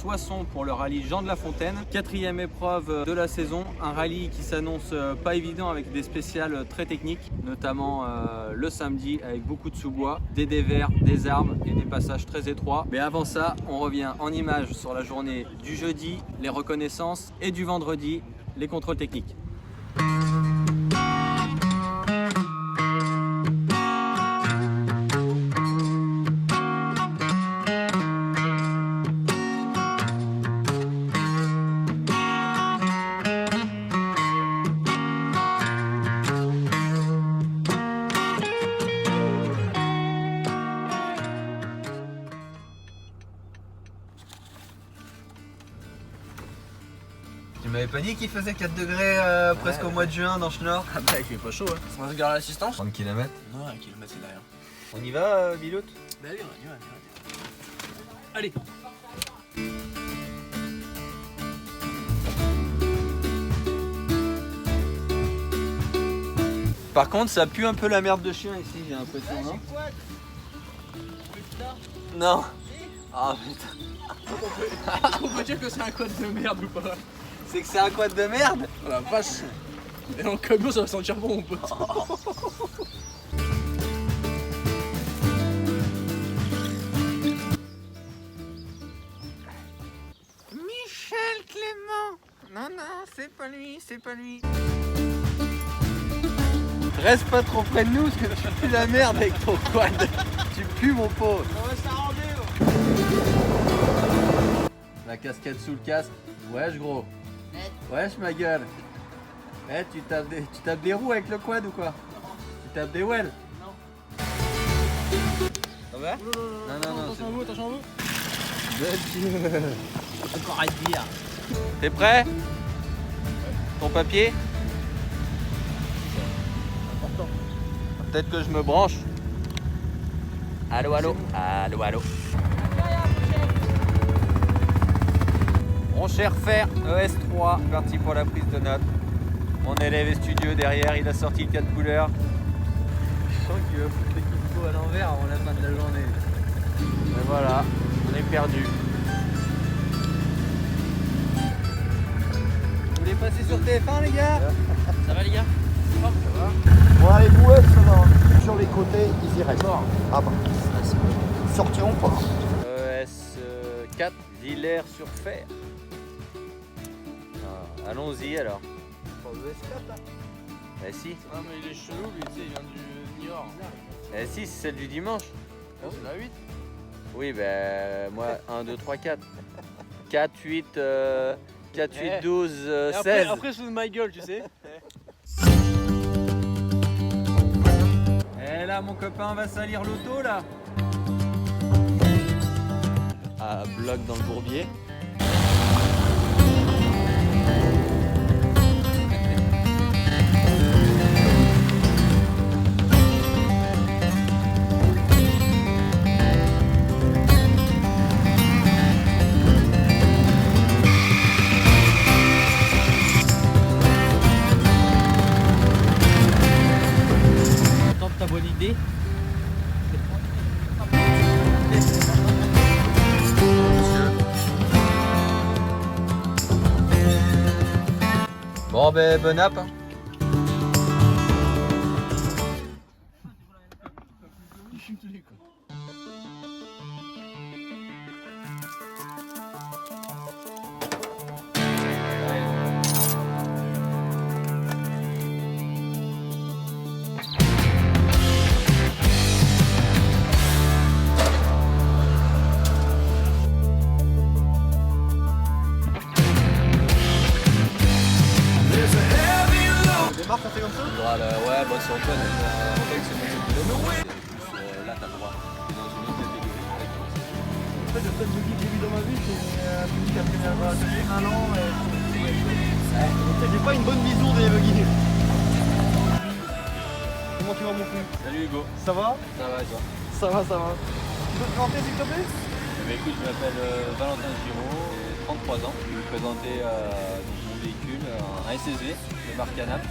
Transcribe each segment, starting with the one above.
Soissons pour le rallye Jean de La Fontaine. 4e épreuve de la saison, un rallye qui s'annonce pas évident avec des spéciales très techniques, notamment le samedi avec beaucoup de sous-bois, des dévers, des armes et des passages très étroits. Mais avant ça, on revient en images sur la journée du jeudi, les reconnaissances, et du vendredi, les contrôles techniques. Tu m'avais pas dit qu'il faisait 4 degrés presque au mois de juin dans Schnorr? Ah bah il fait pas chaud hein. On se garde l'assistance? 30 km. Non, 1 km c'est derrière. On y va, Bilout? Bah allez, on y va. Allez. Par contre, ça pue un peu la merde de chien ici, j'ai l'impression, non? Non. Ah putain. On peut dire que c'est un quad de merde ou pas? C'est que c'est un quad de merde? Oh la vache. Et dans le camion ça va sentir bon mon pote. Michel Clément. Non, non, c'est pas lui, c'est pas lui. Reste pas trop près de nous parce que tu pues la merde avec ton quad. Tu pues mon pauvre. On va s'arranger. La casquette sous le casque. Wesh gros. Wesh ma gueule. Eh, tu tapes des roues avec le quad ou quoi? Tu tapes des wells? Non. Ça va? Non. Attention à vous, attention à vous. Encore à dire. T'es prêt? Ton papier? Important. Peut-être que je me branche. Allô, allô. Allô, allô. Ronchère Fer ES3, parti pour la prise de notes. Mon élève est studieux derrière, il a sorti le 4 couleurs. Je sens qu'il va foutre l'équipe à l'envers avant la fin de la journée. Mais voilà, on est perdu. Vous voulez passer sur TF1 les gars? Ça va les gars? Bon allez, bouette ça va. Sur les côtés, ils y restent. Ah bah, ils sortiront pas. ES4, Villers-sur-Fer. Ah, allons-y alors. Eh si. Ah mais il est chelou lui, tu sais, il vient du Niort. Eh si, c'est celle du dimanche. C'est la 8. Oui, ben moi 1, 2, 3, 4. 4, 8, 4, 8, 12, 16. Après sous ma gueule, tu sais. Eh là, mon copain va salir l'auto là. Ah, bloc dans le bourbier. Tente ta bonne idée. Bon ben, bon app. Il fume tous les coups. Démarre, on fait comme ça? Ouais, bah c'est Antoine. En fait, c'est mon pilote. Là, t'as le droit. T'es dans une autre catégorie. En fait, le seul buggy que j'ai vu dans ma vie, c'est celui qui a pris un an. J'ai pas une bonne vision des buggy. Comment tu vas mon frère? Salut Hugo. Ça va? Ça va et toi? Ça va, ça va. Tu peux te présenter s'il te plaît? Eh ben, écoute, je m'appelle Valentin Giraud, j'ai 33 ans. Je vais vous présenter mon véhicule, un SSV de marque Canap.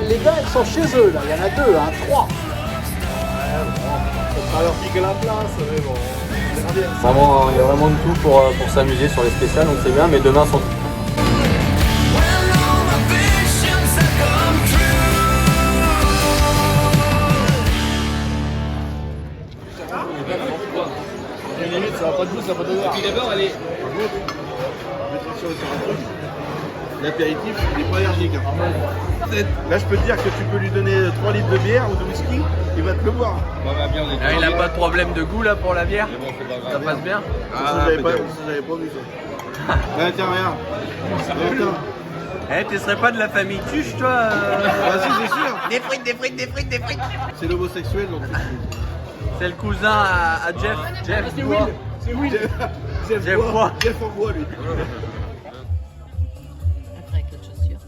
les gars, ils sont chez eux, là. Il y en a 2, hein, 3. On va leur piquer la place, mais bon. On verra bien. Vraiment, il y a vraiment de tout pour s'amuser sur les spéciales, donc c'est bien, mais demain sont... Limite, ça va pas de goût, ça va pas d'odeur. Et puis d'abord, allez. L'apéritif, il n'est pas allergique. Hein. Là, je peux te dire que tu peux lui donner 3 litres de bière ou de whisky, il va te le boire. il n'a pas de problème de goût là pour la bière. Ça passe bien. Ah, j'avais pas vu ça. Ouais, tiens, regarde. Eh, tu serais pas de la famille Tuche, toi Ah, si, c'est sûr. Des frites. C'est l'homosexuel, donc C'est le cousin à Jeff. Jeff, c'est Will. C'est Will. Jeff Bois. Jeff en bois, lui. Après avec l'autre chaussure.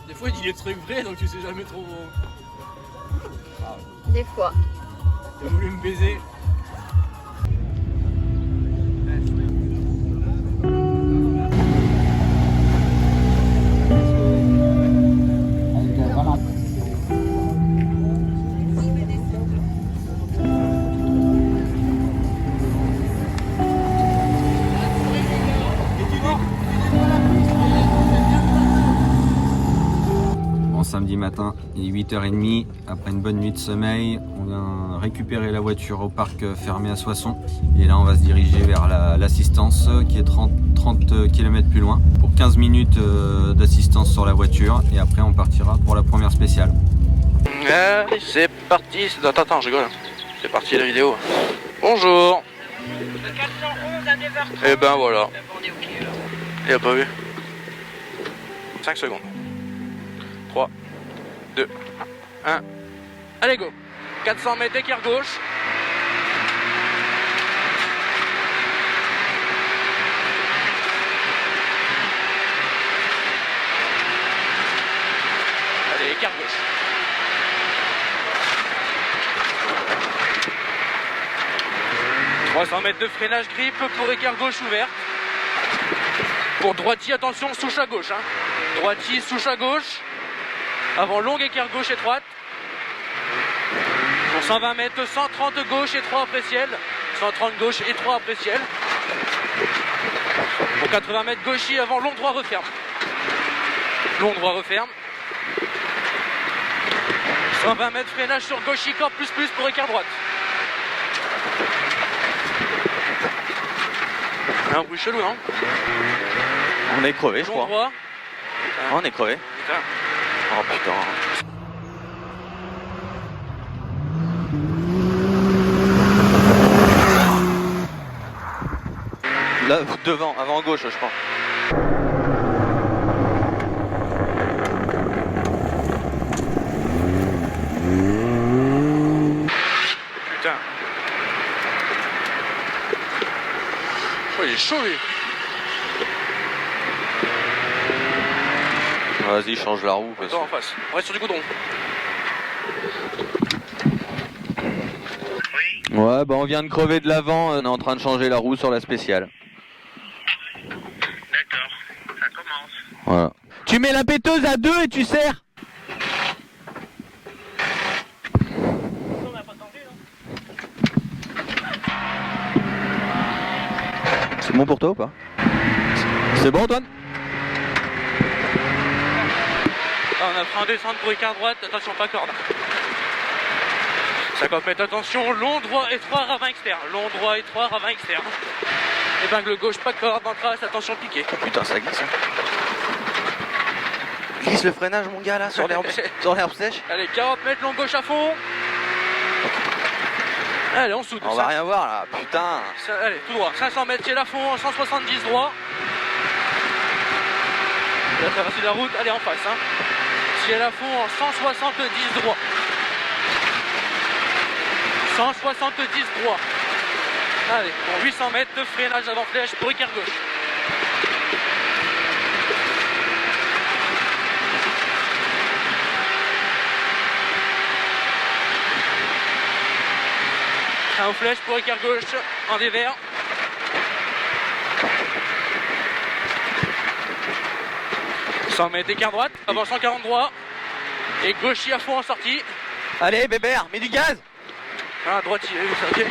Des fois, il dit des trucs vrais, donc tu sais jamais trop. Des fois. T'as voulu me baiser. Samedi matin, il est 8h30, après une bonne nuit de sommeil, on vient récupérer la voiture au parc fermé à Soissons et là on va se diriger vers l'assistance qui est 30 km plus loin pour 15 minutes d'assistance sur la voiture et après on partira pour la première spéciale. Allez, c'est parti. Attends, je rigole. C'est parti la vidéo. Bonjour. Le 411 à 9h30. Et ben voilà. On est ok alors. Il a pas vu. 5 secondes. 3, 2, 1. Allez, go. 400 mètres écart gauche. Allez, écart gauche. « 300 mètres de freinage grip pour écart gauche ouverte. Pour droitier, attention, souche à gauche. Hein. Droitier, souche à gauche. Avant longue écart gauche étroite. Pour 120 mètres, 130 gauche étroit après ciel. 130 gauche étroit après ciel. Pour 80 mètres gaucher avant long droit referme. Long droit referme. 120 mètres freinage sur gauche corps plus pour écart droite. Un bruit chelou, non? On est crevé, je Long crois. droit. On est crevé. Putain. Oh putain. Là, devant, avant gauche, je crois. Putain. Oh, il est chaud lui. Vas-y, change la roue. Parce Attends, en face. On reste sur du goudron. Ouais, bah on vient de crever de l'avant, on est en train de changer la roue sur la spéciale. D'accord, ça commence. Voilà. Tu mets la péteuse à 2 et tu serres. C'est bon pour toi ou pas? C'est bon, Antoine? Ah, on a pris un descente pour écart droite, attention pas corde. 50 mètres, attention, long droit étroit, ravin externe. Long droit étroit, ravin externe. Épingle gauche, pas corde, en trace, attention piqué. Putain, ça glisse. Hein. Glisse le freinage, mon gars, là, sur l'herbe sèche. Allez, 40 mètres, long gauche à fond. Allez, on soude. On va rien voir, là, putain. Allez, tout droit. 500 mètres, ciel à fond, 170 droit. Il a traversé la route, allez en face. Hein. Ciel à fond en 170 droit. 170 droit. Allez, pour 800 mètres de freinage avant flèche pour écart gauche. Frein aux flèches pour écart gauche en dévers. 100 mètres écart droite, avant 140 droit. Et gauchis à fond en sortie. Allez, Bébert, mets du gaz. Ah, droitier, ok.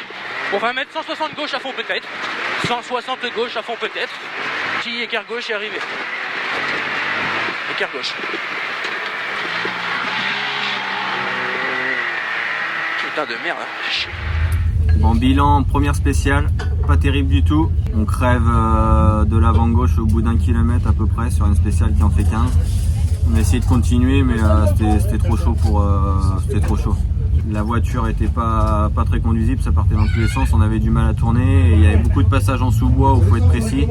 On va mettre 160 gauche à fond peut-être. 160 gauche à fond peut-être. Petit écart gauche est arrivé. Écart gauche. Putain de merde, chier. Bon, bilan, première spéciale, pas terrible du tout. On crève de l'avant gauche au bout d'1 kilomètre à peu près sur une spéciale qui en fait 15. On a essayé de continuer mais c'était trop chaud c'était trop chaud. La voiture était pas très conduisible, ça partait dans tous les sens, on avait du mal à tourner et il y avait beaucoup de passages en sous-bois où il faut être précis.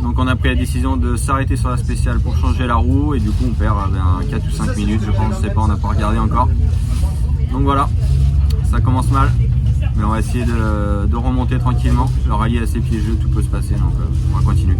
Donc on a pris la décision de s'arrêter sur la spéciale pour changer la roue et du coup on perd 4 ou 5 minutes je pense, je sais pas, on n'a pas regardé encore. Donc voilà, ça commence mal. Mais on va essayer de remonter tranquillement. Le rallye est assez piégeux, tout peut se passer, donc on va continuer.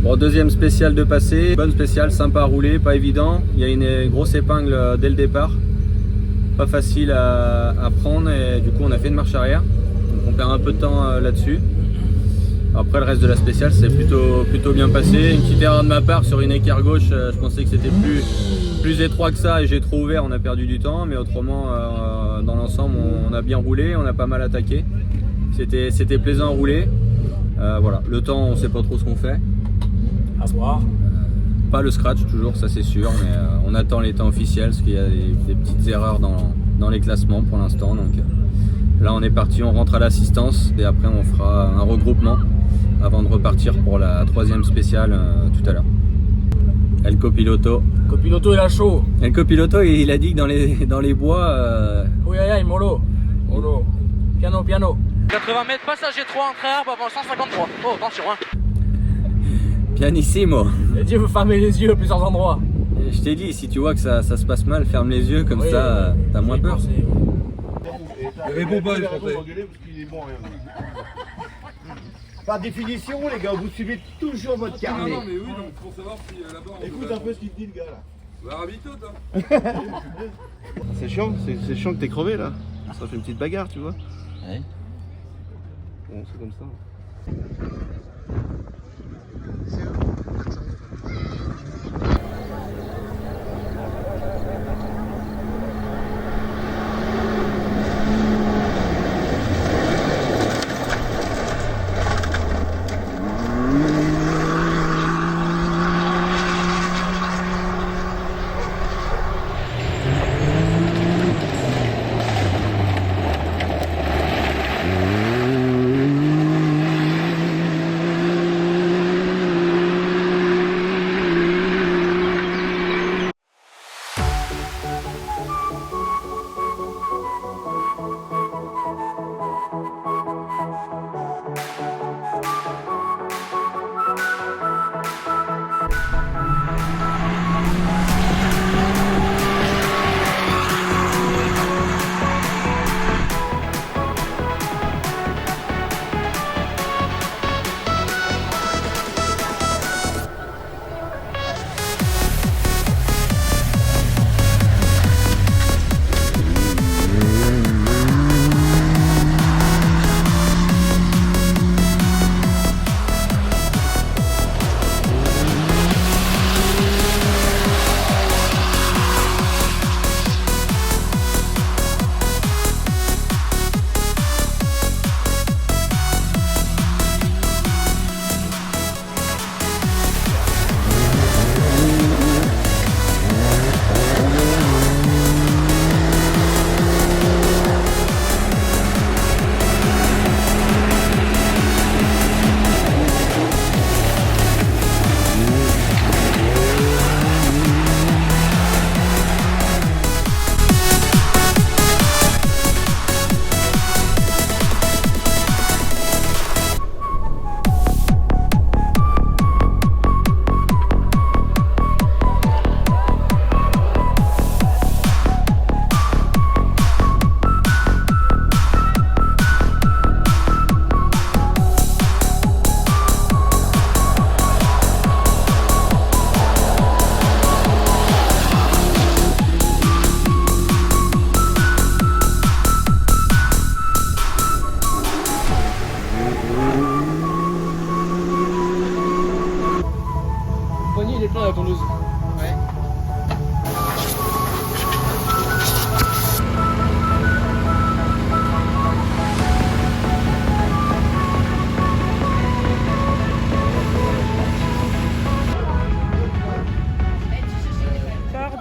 Bon, deuxième spéciale de passé, bonne spéciale, sympa à rouler, pas évident. Il y a une grosse épingle dès le départ, pas facile à prendre et du coup on a fait une marche arrière. Donc on perd un peu de temps là-dessus. Après le reste de la spéciale c'est plutôt bien passé. Une petite erreur de ma part sur une écart gauche, je pensais que c'était plus étroit que ça et j'ai trop ouvert, on a perdu du temps. Mais autrement dans l'ensemble on a bien roulé, on a pas mal attaqué. C'était plaisant à rouler. Voilà, le temps on sait pas trop ce qu'on fait. À voir. Pas le scratch toujours, ça c'est sûr, mais on attend les temps officiels parce qu'il y a des petites erreurs dans les classements pour l'instant. Donc là on est parti, on rentre à l'assistance et après on fera un regroupement avant de repartir pour la troisième spéciale tout à l'heure. El copiloto. Copiloto il a chaud. El copiloto il a dit que dans les bois... Oui aïe aïe mollo. Mollo. Piano piano. 80 mètres, passager 3 entre arbres avant 153. Oh attention hein. Pianissimo. J'ai dit vous fermez les yeux à plusieurs endroits. Je t'ai dit, si tu vois que ça se passe mal, ferme les yeux, comme ça t'as moins peur. Réponds pas, les Français. Par définition, les gars, vous suivez toujours votre carnet. Non, mais oui, donc pour savoir si là-bas. Écoute un peu ce qu'il te dit, le gars là. Bah, rabito, toi. C'est chiant que t'es crevé là. Ça fait une petite bagarre, tu vois. Ouais. Bon, c'est comme ça.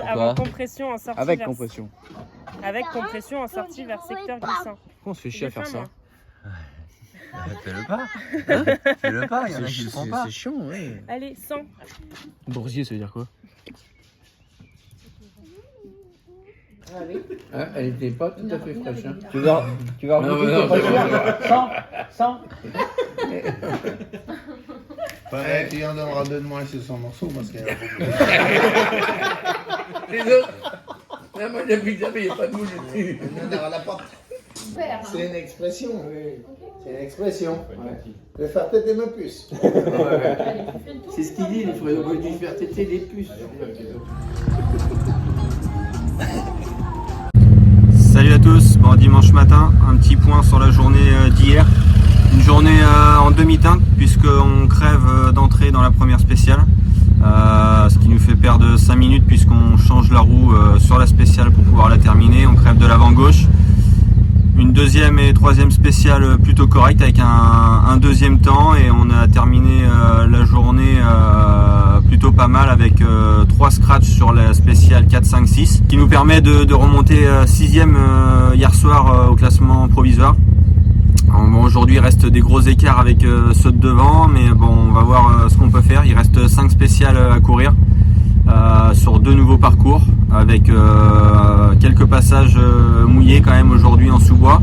avant compression en sortie. Avec compression. Avec compression en sortie vers secteur glissant. On se fait chier à faire ça. Fais-le pas. Fais-le pas, il y en a qui le font pas. C'est chiant, ouais. Allez, 100. Boursier, ça veut dire quoi? Ah, elle était pas tout à fait fraîche. Hein. Tu vas regoûter, 100. Ouais, tu en donneras 2 de moins sur son morceau parce qu'elle a beaucoup. Les autres. Non, moi, depuis jamais, il n'y a pas de mouche dessus. À la porte. C'est une expression. C'est une expression. Ouais. Je vais faire têter ma puce. C'est ce qu'il dit, il faudrait dû faire têter les puces. Salut à tous, bon dimanche matin, un petit point sur la journée d'hier. Une journée en demi-teinte puisqu'on crève d'entrée dans la première spéciale. Ce qui nous fait perdre 5 minutes puisqu'on change la roue sur la spéciale pour pouvoir la terminer. On crève de l'avant gauche. Une deuxième et troisième spéciale plutôt correcte avec un deuxième temps et on a terminé la journée plutôt pas mal avec 3 scratchs sur la spéciale 4, 5, 6 qui nous permet de remonter 6ème hier soir au classement provisoire. Bon, aujourd'hui il reste des gros écarts avec ceux de devant mais bon on va voir ce qu'on peut faire. Il reste 5 spéciales à courir sur 2 nouveaux parcours avec quelques passages mouillés quand même aujourd'hui en sous-bois.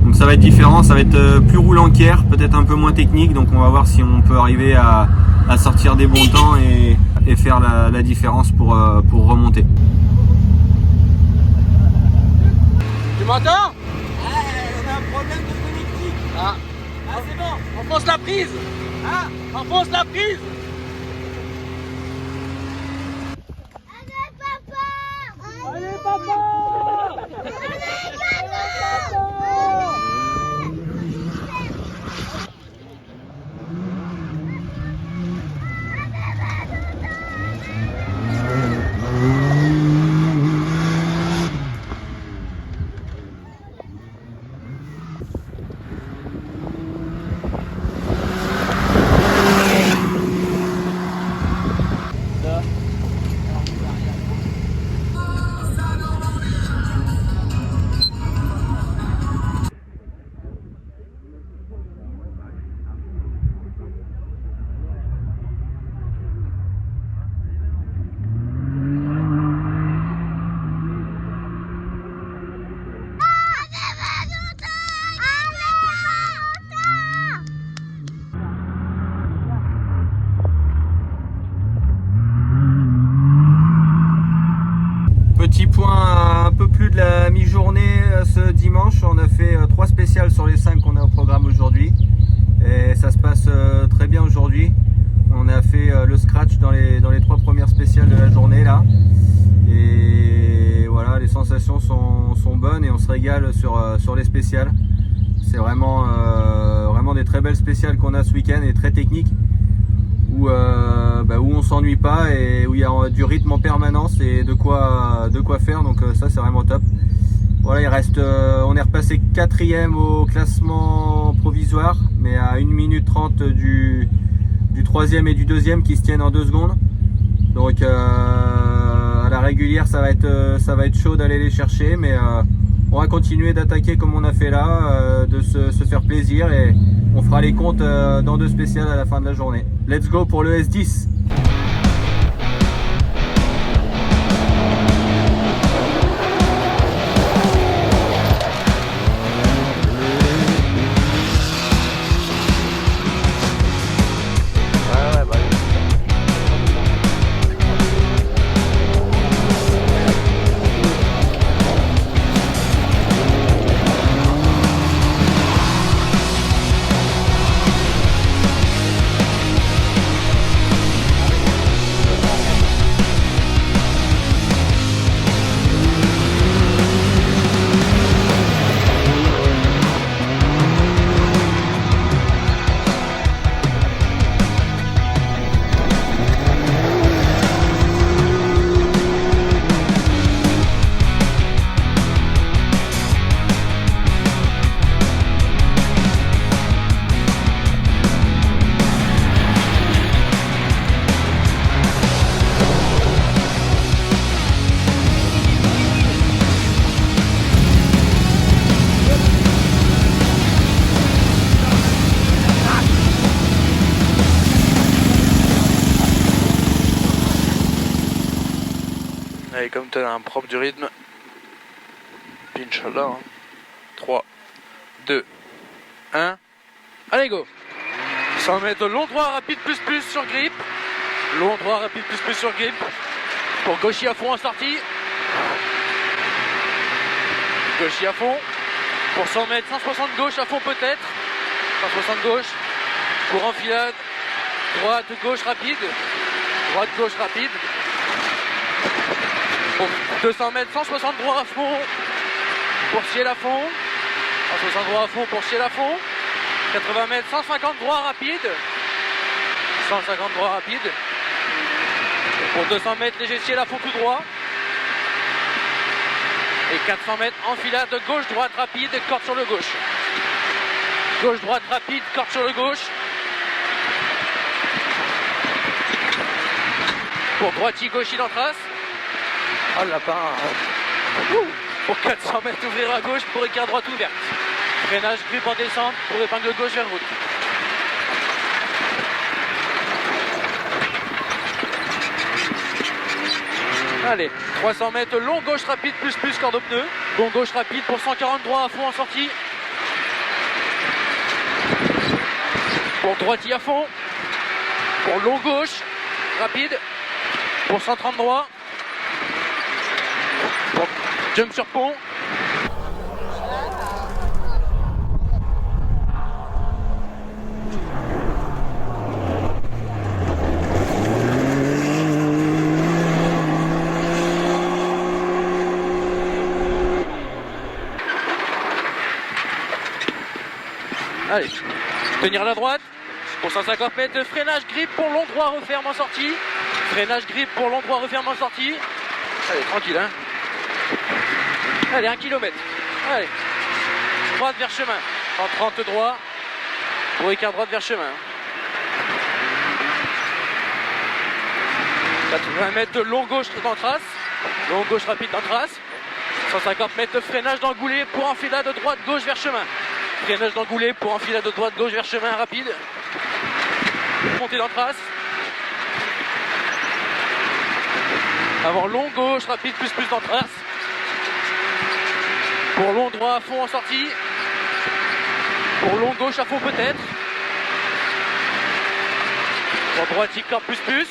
Donc ça va être différent, ça va être plus roulant qu'hier, peut-être un peu moins technique, donc on va voir si on peut arriver à sortir des bons temps et faire la différence pour remonter. Tu m'entends? On a un problème de connectique. Ah c'est bon, enfonce la prise. Ah, enfonce la prise. Allez papa! Petit point un peu plus de la mi-journée ce dimanche, on a fait 3 spéciales sur les 5 qu'on a au programme aujourd'hui et ça se passe très bien aujourd'hui. On a fait le scratch dans les 3 premières spéciales de la journée là et voilà, les sensations sont bonnes et on se régale sur les spéciales. C'est vraiment des très belles spéciales qu'on a ce week-end et très techniques où on s'ennuie pas et où il y a du rythme en permanence et de quoi faire, donc ça c'est vraiment top. Voilà, on est repassé 4ème au classement provisoire mais à 1 minute 30 du 3ème et du 2ème qui se tiennent en 2 secondes, donc à la régulière ça va être chaud d'aller les chercher, mais on va continuer d'attaquer comme on a fait là, de se faire plaisir et on fera les comptes dans 2 spéciales à la fin de la journée. Let's go pour le S10. Allez, comme tu as un propre du rythme. Puis Inch'Allah. Hein. 3, 2, 1. Allez, go. 100 mètres long droit rapide plus sur grip. Long droit rapide plus sur grip. Pour gauchis à fond en sortie. Gauchis à fond. Pour 100 mètres, 160 gauche à fond peut-être. 160 gauche. Pour enfilade. Droite, gauche rapide. Droite, gauche rapide. Pour 200 mètres, 160 droit à fond. Pour ciel à fond. 160 droit à fond pour ciel à fond. 80 mètres, 150 droit rapide. 150 droit rapide. Pour 200 mètres, léger ciel à fond tout droit. Et 400 mètres, enfilade gauche-droite rapide, corde sur le gauche. Gauche-droite rapide, corde sur le gauche. Pour droitier, gauchis dans trace. Oh le lapin. Pour 400 mètres, ouvrir à gauche pour écart droite ouverte. Freinage grip en descente pour épingle gauche vers route. Allez, 300 mètres, long gauche rapide plus corde au pneu. Long gauche rapide pour 140 droit à fond en sortie. Pour droitier à fond. Pour long gauche rapide. Pour 130 droit. Pour jump sur pont. Allez, tenir la droite pour 150 mètres, freinage grip pour long droit, referme en sortie. Freinage grip pour long droit, referme en sortie. Allez, tranquille, hein. Allez, 1 km. Allez, droite vers chemin. En 30 droit pour écart droite vers chemin. 80 mètres de long gauche dans trace. Long gauche rapide dans trace. 150 mètres de freinage d'engoulet pour enfilade de droite gauche vers chemin. Freinage d'engoulet pour enfilade de droite gauche vers chemin rapide. Montée dans trace. Avant long gauche rapide plus dans trace. Pour long droit à fond en sortie. Pour long gauche à fond peut-être. Pour droitier corps plus.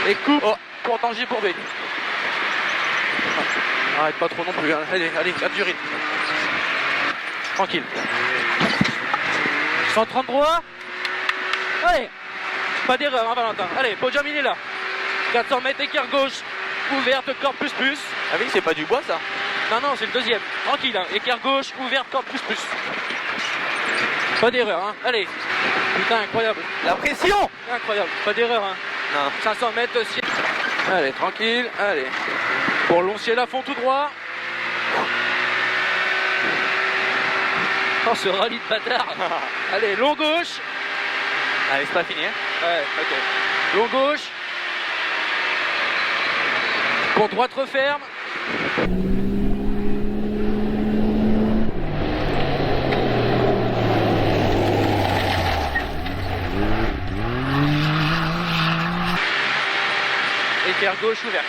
Et coupe pour danger pour B. Arrête pas trop non plus. Hein. Allez, garde du rythme. Tranquille. 130 droit. Allez. Pas d'erreur, hein, Valentin. Allez, podium il est là. 400 mètres écart gauche. Ouverte, corps plus. Ah oui, c'est pas du bois ça? Non, c'est le deuxième. Tranquille, hein. Écart gauche, ouverte, corps plus. Pas d'erreur, hein. Allez. Putain, incroyable. La pression! Incroyable. Pas d'erreur, hein. Non. 500 mètres de ciel. Allez, tranquille. Allez. Pour long ciel à fond tout droit. Oh, ce rallye de bâtard. Allez, long gauche. Allez, c'est pas fini, hein? Ouais, ok. Long gauche. Pour droite referme. Écart gauche ouverte.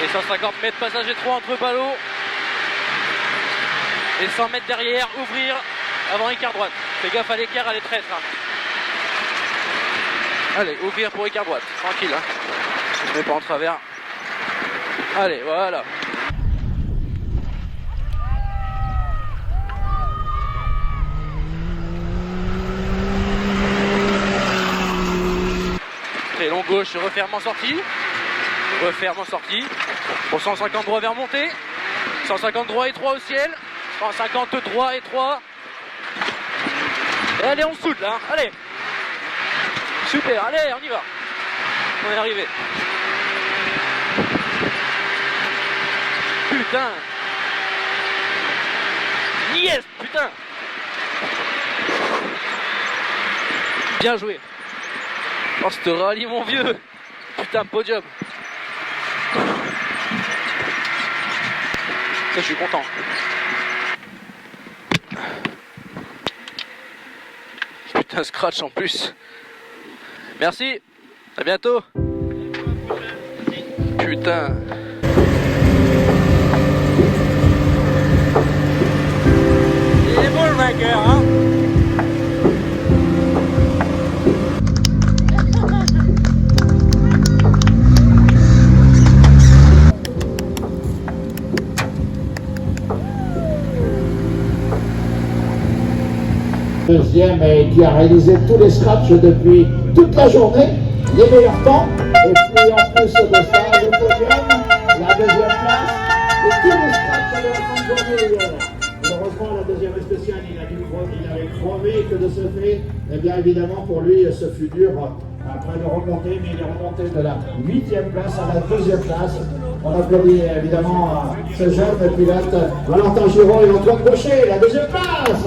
Et 150 mètres passage étroit entre ballots. Et 100 mètres derrière, ouvrir avant écart droite. Fais gaffe à l'écart, elle est traître. Hein. Allez, ouvrir pour écart droite. Tranquille, hein. Je mets pas en travers. Allez, voilà. Très long gauche, referme en sortie. Referme en sortie. Pour 150 droit vers montée. 150 droit étroit au ciel. 150 droit étroit. Et allez, on soude là. Hein. Allez. Super, allez, on y va. On est arrivé. Putain. Yes, putain. Bien joué. Oh, ce rallye, mon vieux. Putain, podium. Ça, je suis content. Putain, scratch en plus. Merci. À bientôt. Putain. Il est bon le vainqueur, hein. Deuxième et qui a réalisé tous les scratchs depuis toute la journée, les meilleurs temps, et puis en plus de ça, le podium, la deuxième place, et tous les scratchs de la fin de journée hier. Malheureusement, la deuxième spéciale, il avait crevé que de ce fait, et bien évidemment pour lui, ce fut dur après de remonter, mais il est remonté de la 8e place à la 2e place. On applaudit évidemment ce jeune pilote, Valentin Giraud et Antoine Gaucher, la 2e place.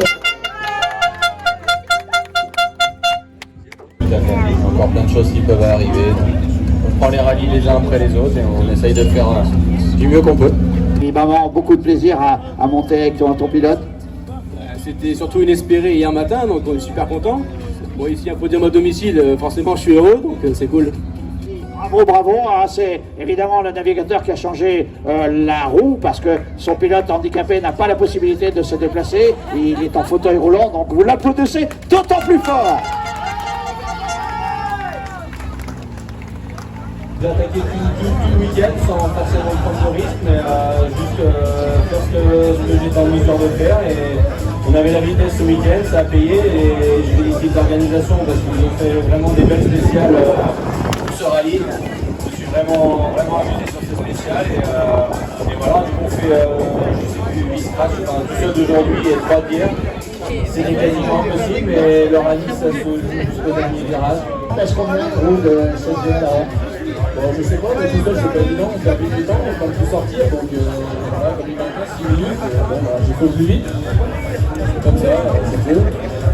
Encore plein de choses qui peuvent arriver. On prend les rallyes les uns après les autres et on essaye de faire du mieux qu'on peut. Et maman, beaucoup de plaisir à monter avec ton pilote. C'était surtout inespéré hier matin, donc on est super content. Bon, ici un podium à domicile, forcément je suis heureux, donc c'est cool. Bravo, bravo, hein, c'est évidemment le navigateur qui a changé la roue parce que son pilote handicapé n'a pas la possibilité de se déplacer. Il est en fauteuil roulant, donc vous l'applaudissez d'autant plus fort. J'ai attaqué tout le week-end sans forcément prendre de risque, mais juste faire ce que j'étais en mesure de faire. Et on avait la vitesse ce week-end, ça a payé et je félicite l'organisation parce qu'ils ont fait vraiment des belles spéciales pour ce rallye. Je suis vraiment amusé sur ce spécial et voilà, on fait je sais plus 8 scratchs, enfin tout ceux d'aujourd'hui et 3 d'hier. C'est quasiment impossible, mais le rallye ça se joue jusqu'au dernier virage. Est-ce qu'on a une roue de 16 derrière? Bon, je sais pas, mais tout seul c'est pas évident, on fait plus de temps, on peut plus sortir, donc voilà, comme il manque 6 minutes, bon, bah, il faut plus vite. C'est comme ça, c'est cool.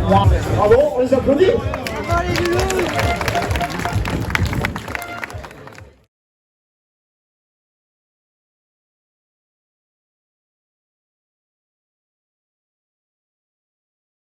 Bravo, on les applaudit. Bravo les loulous.